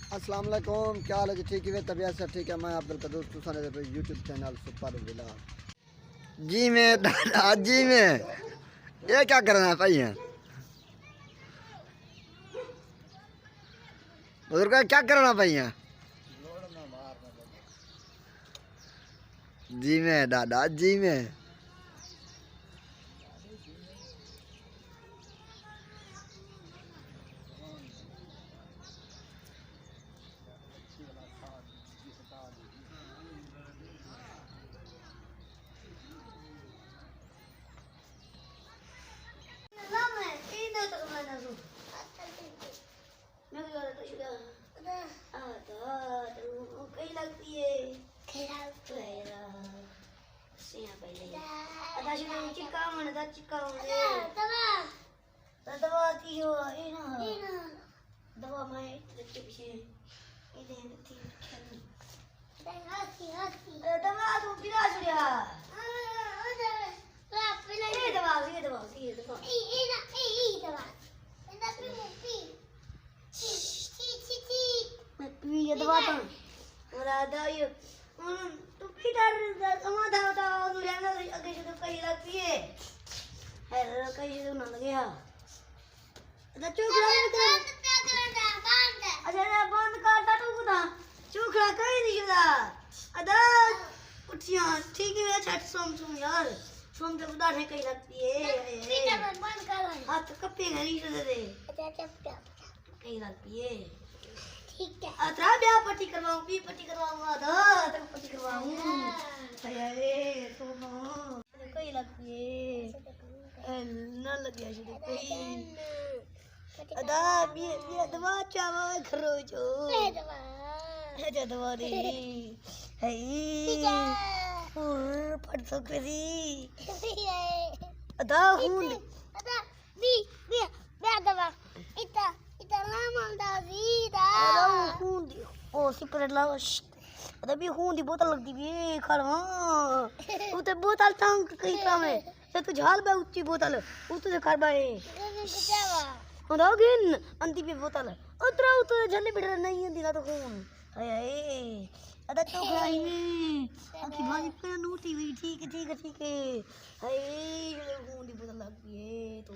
अस्सलाम वालेकुम, क्या हाल है जी? ठीक है, तबीयत सब ठीक है। मैं अब्दुल कदूस तुसाने दे यूट्यूब चैनल सुपर विला जी में दादा जी में ये क्या करना है भाई है बुजुर्ग, क्या करना भाई है जी में दादा जी में हाथ कपे घरी से दे कहीं लगती है। ठीक है अतरा ब्याह पट्टी करवाऊं, भी पट्टी करवाऊं, आधा तक पट्टी करवाऊं। अरे तो ना कहीं लगती है ना लग गया शुरू कोई अदा भी दवा चावा खरोचो है दवा रे है फट सकती अदा हूं अदा भी दवा इता ओ सिपरेट लाओ अरे भी हूं दी बोतल लगती भी खड़वा तू ते बोतल टांग कई काम है से तू झाल बे ऊंची बोतल ऊ तुझे कर बे होगिन अंती भी बोतल उतरा तो झल्ले बिड़ नहीं अंदी ना तो खून हाय हाय अदा तो खाई में आखी भाई पे नूटी हुई ठीक है हाय हूं दी बोतल लगती है तो